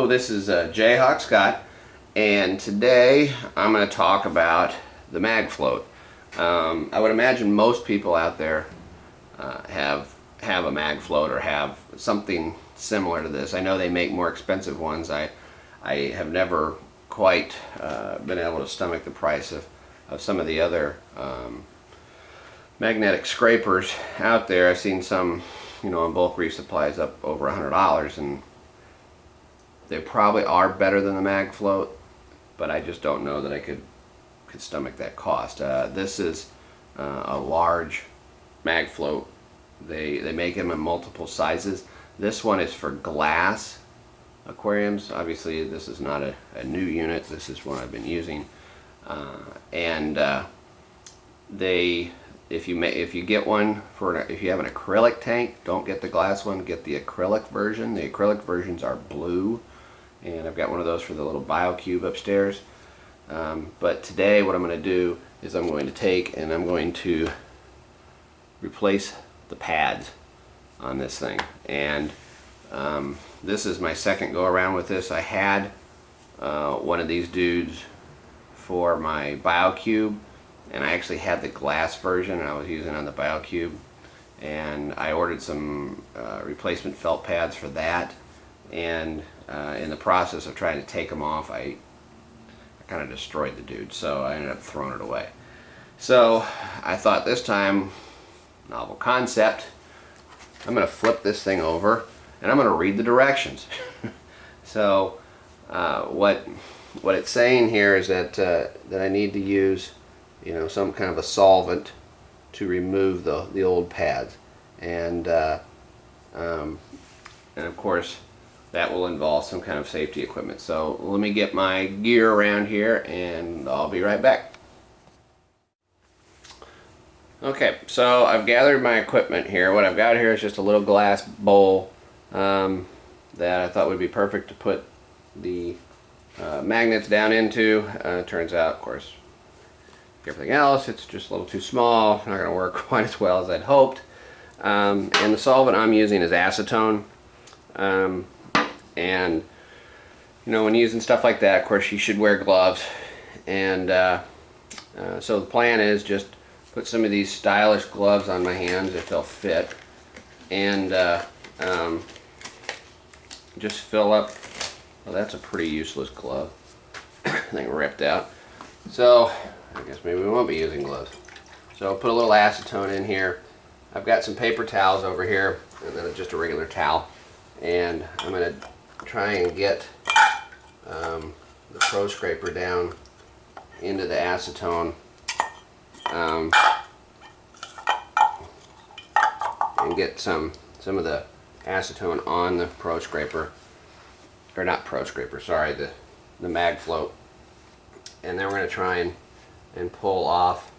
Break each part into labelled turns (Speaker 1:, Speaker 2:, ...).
Speaker 1: Hello, this is Jayhawk Scott, and today I'm going to talk about the mag float. I would imagine most people out there have a mag float or have something similar to this. I know they make more expensive ones. I have never quite been able to stomach the price of some of the other magnetic scrapers out there. I've seen some, on bulk reef supplies up over $100, and they probably are better than the mag float, but I just don't know that I could stomach that cost. This is a large mag float. They make them in multiple sizes. This one is for glass aquariums. Obviously this is not a new unit. This is one I've been using, if you get one if you have an acrylic tank, don't get the glass one, get the acrylic version. The acrylic versions are blue, and I've got one of those for the little BioCube upstairs. But today what I'm going to do is I'm going to take and I'm going to replace the pads on this thing. And this is my second go around with this. I had one of these dudes for my BioCube, and I actually had the glass version I was using on the BioCube, and I ordered some replacement felt pads for that, and in the process of trying to take them off, I kind of destroyed the dude, so I ended up throwing it away. So I thought this time, novel concept, I'm going to flip this thing over and I'm going to read the directions. So what it's saying here is that I need to use some kind of a solvent to remove the old pads, and of course that will involve some kind of safety equipment. So let me get my gear around here and I'll be right back. Okay, so I've gathered my equipment here. What I've got here is just a little glass bowl that I thought would be perfect to put the magnets down into. Turns out, of course, everything else, it's just a little too small, not going to work quite as well as I'd hoped. And the solvent I'm using is acetone. And when using stuff like that, of course you should wear gloves. And so the plan is just put some of these stylish gloves on my hands if they'll fit, and just fill up. Well, that's a pretty useless glove. Thing ripped out. So I guess maybe we won't be using gloves. So I'll put a little acetone in here. I've got some paper towels over here, and then just a regular towel. And I'm going to try and get the Pro Scraper down into the acetone, and get some of the acetone on the Pro Scraper, or not Pro Scraper, sorry, the mag float. And then we're going to try and pull off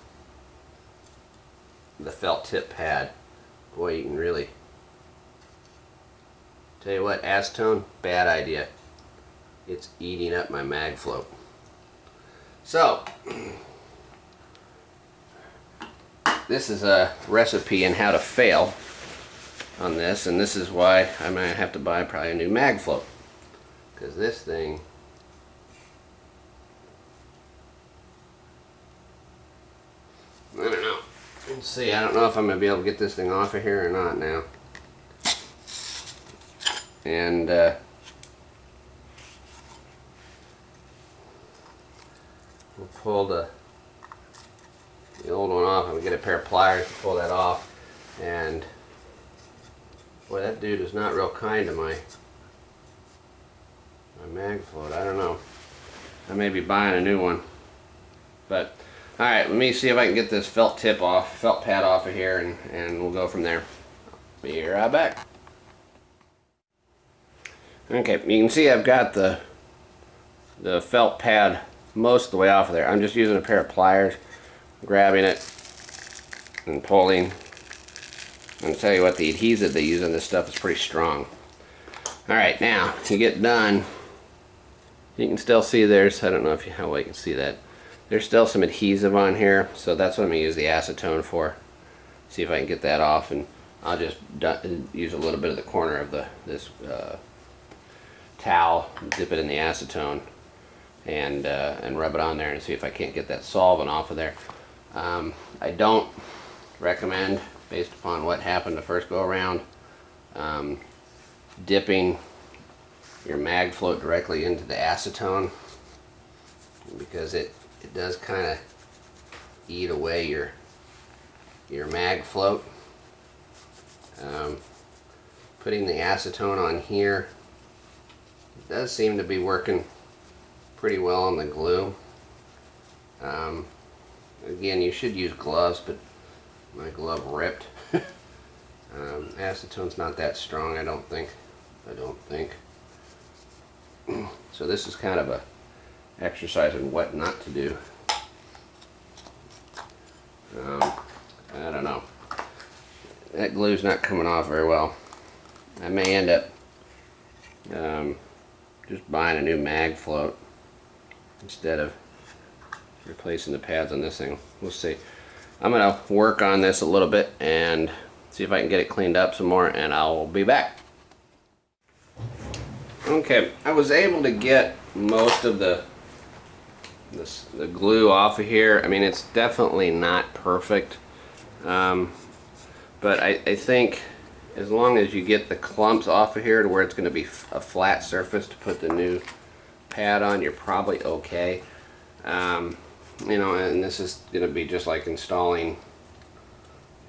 Speaker 1: the felt tip pad. Boy, you can really tell you what, acetone, bad idea. It's eating up my mag float. So this is a recipe in how to fail on this, and this is why I might have to buy probably a new mag float, because this thing, I don't know. Let's see, I don't know if I'm going to be able to get this thing off of here or not now. And we'll pull the old one off, and we'll get a pair of pliers to pull that off. And boy, that dude is not real kind to my mag float. I don't know. I may be buying a new one. But alright, let me see if I can get this felt pad off of here, and we'll go from there. Be right back. Okay, you can see I've got the felt pad most of the way off of there. I'm just using a pair of pliers, grabbing it and pulling. I'll tell you what, the adhesive they use on this stuff is pretty strong. Alright, now to get done, you can still see there's, I don't know how well you can see that, there's still some adhesive on here, so that's what I'm going to use the acetone for. See if I can get that off, and I'll just use a little bit of the corner of this towel, dip it in the acetone, and rub it on there and see if I can't get that solvent off of there. I don't recommend, based upon what happened the first go around, dipping your mag float directly into the acetone, because it does kind of eat away your mag float. Putting the acetone on here does seem to be working pretty well on the glue. Again, you should use gloves, but my glove ripped. Acetone's not that strong, I don't think. So this is kind of a exercise in what not to do. I don't know. That glue's not coming off very well. I may end up just buying a new mag float instead of replacing the pads on this thing. We'll see. I'm gonna work on this a little bit and see if I can get it cleaned up some more, and I'll be back. Okay, I was able to get most of the glue off of here. I mean, it's definitely not perfect, but I think as long as you get the clumps off of here to where it's going to be a flat surface to put the new pad on, you're probably okay. You know, and this is going to be just like installing,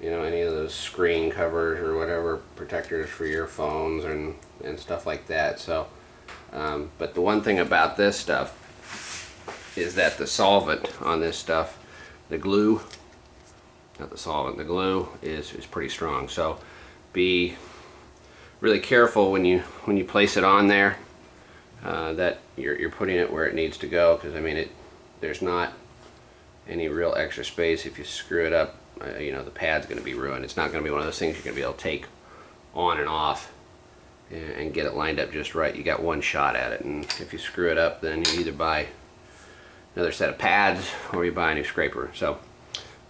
Speaker 1: you know, any of those screen covers or whatever, protectors for your phones and stuff like that. So, but the one thing about this stuff is that the solvent on this stuff, the glue, not the solvent, the glue is pretty strong. So be really careful when you place it on there, that you're putting it where it needs to go, because I mean there's not any real extra space. If you screw it up, you know, the pad's going to be ruined. It's not going to be one of those things you're going to be able to take on and off and get it lined up just right. You got one shot at it, and if you screw it up, then you either buy another set of pads or you buy a new scraper. So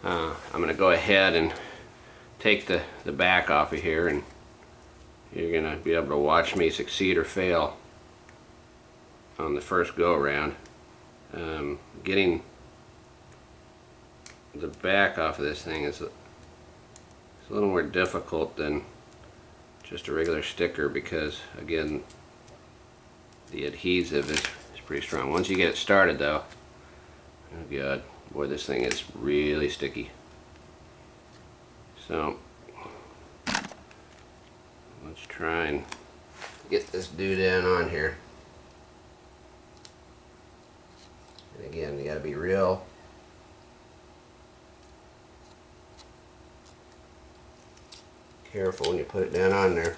Speaker 1: I'm going to go ahead and take the back off of here, and you're going to be able to watch me succeed or fail on the first go around. Getting the back off of this thing is a little more difficult than just a regular sticker, because again, the adhesive is pretty strong. Once you get it started though, oh god, boy, this thing is really sticky. So let's try and get this doodad on here. And again, you gotta be real careful when you put it down on there.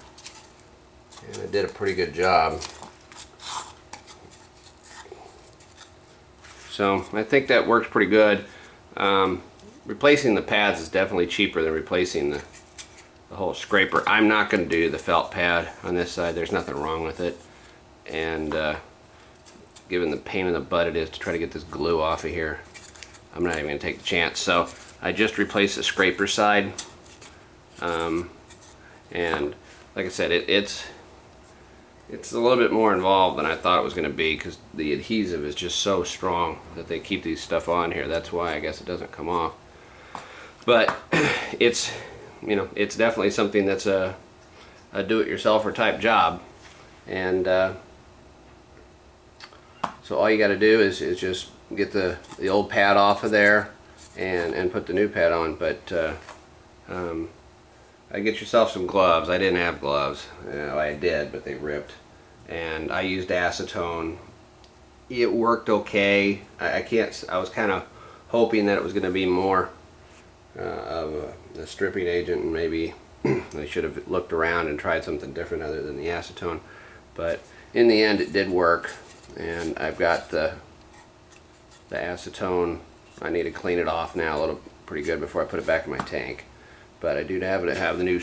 Speaker 1: And I did a pretty good job. So I think that works pretty good. Replacing the pads is definitely cheaper than replacing the whole scraper. I'm not going to do the felt pad on this side. There's nothing wrong with it. And given the pain in the butt it is to try to get this glue off of here, I'm not even going to take the chance. So I just replaced the scraper side. And like I said, it's a little bit more involved than I thought it was going to be, because the adhesive is just so strong that they keep these stuff on here. That's why I guess it doesn't come off. But it's, you know, it's definitely something that's a do-it-yourselfer type job. And so all you got to do is just get the old pad off of there and put the new pad on. But get yourself some gloves. I didn't have gloves. You know, I did, but they ripped. And I used acetone. It worked okay. I was kind of hoping that it was going to be more of a stripping agent, and maybe I should have looked around and tried something different other than the acetone. But in the end, it did work. And I've got the acetone. I need to clean it off now a little pretty good before I put it back in my tank. But I do have the new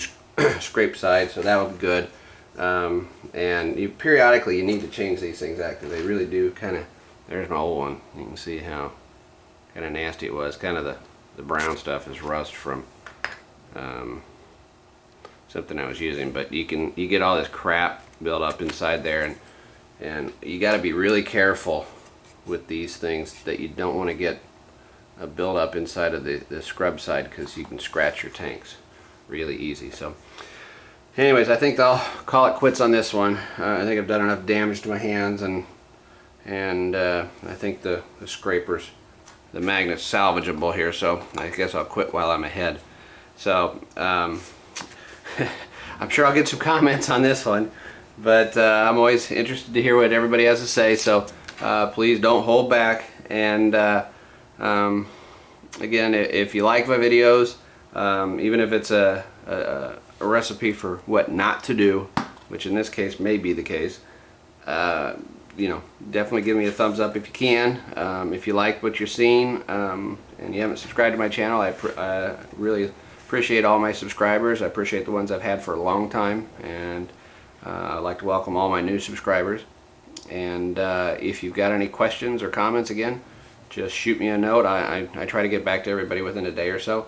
Speaker 1: scrape side, so that will be good. And periodically you need to change these things out, because they really do kind of. There's my old one. You can see how kind of nasty it was. Kind of the brown stuff is rust from something I was using. But you get all this crap built up inside there, And you got to be really careful with these things that you don't want to get a buildup inside of the scrub side, because you can scratch your tanks really easy. So anyways, I think I'll call it quits on this one. I think I've done enough damage to my hands, and I think the scrapers, the magnet's salvageable here, so I guess I'll quit while I'm ahead. So I'm sure I'll get some comments on this one, but I'm always interested to hear what everybody has to say, so please don't hold back. And again, if you like my videos, even if it's a recipe for what not to do, which in this case may be the case, you know, definitely give me a thumbs up if you can. If you like what you're seeing, and you haven't subscribed to my channel, I really appreciate all my subscribers. I appreciate the ones I've had for a long time, and I'd like to welcome all my new subscribers. And if you've got any questions or comments, again, just shoot me a note. I try to get back to everybody within a day or so.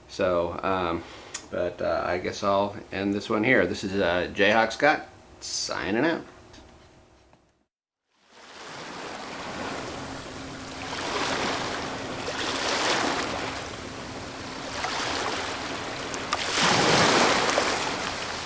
Speaker 1: So, but I guess I'll end this one here. This is Jayhawk Scott, signing out.